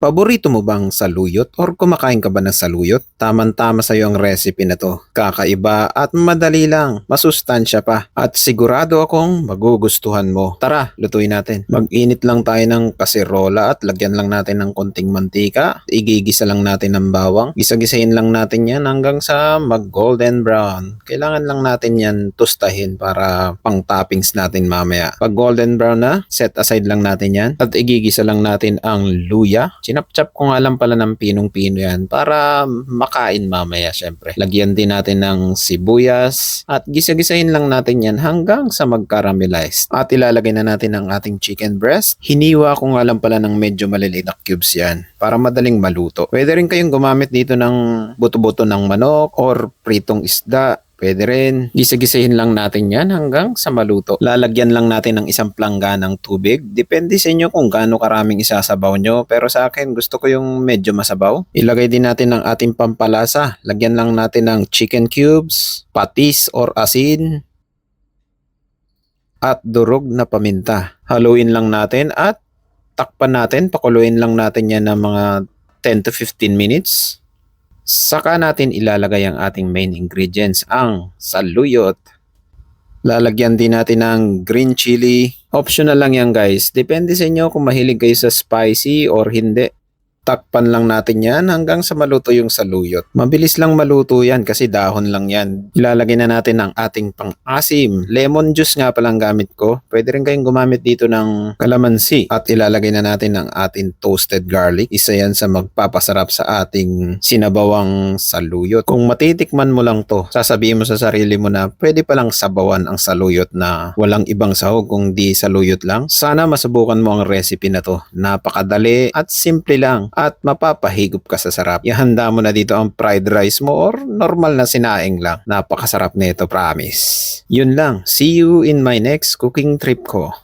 Paborito mo bang saluyot or kumakain ka ba ng saluyot? Tama-tama sa iyo ang recipe na to. Kakaiba at madali lang, masustansya pa at sigurado akong magugustuhan mo. Tara, lutuin natin. Mag-init lang tayo ng kaserola at lagyan lang natin ng konting mantika. Igigisa lang natin ng bawang. Gisa-gisahin lang natin yan hanggang sa mag-golden brown. Kailangan lang natin yan tustahin para pang toppings natin mamaya. Pag golden brown na, set aside lang natin yan at igigisa lang natin ang luya. Sinapchap ko nga lang pala ng pinong-pino yan para makain mamaya syempre. Lagyan din natin ng sibuyas at gisa-gisahin lang natin yan hanggang sa mag-caramelize. At ilalagay na natin ang ating chicken breast. Hiniwa ko nga lang pala ng medyo maliliit na cubes yan para madaling maluto. Pwede rin kayong gumamit dito ng buto-buto ng manok or pritong isda. Pwede rin. Gisa-gisahin lang natin yan hanggang sa maluto. Lalagyan lang natin ng isang plangga ng tubig. Depende sa inyo kung gaano karaming isasabaw nyo. Pero sa akin, gusto ko yung medyo masabaw. Ilagay din natin ang ating pampalasa. Lagyan lang natin ng chicken cubes, patis or asin, at durog na paminta. Haluin lang natin at takpan natin. Pakuluin lang natin yan ng mga 10 to 15 minutes. Saka natin ilalagay ang ating main ingredients, ang saluyot. Lalagyan din natin ng green chili. Optional lang yan guys. Depende sa inyo kung mahilig kayo sa spicy or hindi. Takpan lang natin yan hanggang sa maluto yung saluyot. Mabilis lang maluto yan kasi dahon lang yan. Ilalagay na natin ang ating pang-asim. Lemon juice nga palang gamit ko. Pwede rin kayong gumamit dito ng kalamansi. At ilalagay na natin ang ating toasted garlic. Isa yan sa magpapasarap sa ating sinabawang saluyot. Kung matitikman mo lang to, sasabihin mo sa sarili mo na pwede palang sabawan ang saluyot na walang ibang sahog kung di saluyot lang. Sana masubukan mo ang recipe na to. Napakadali at simple lang. At mapapahigop ka sa sarap. Ihanda mo na dito ang fried rice mo or normal na sinaing lang. Napakasarap nito, promise. Yun lang. See you in my next cooking trip ko.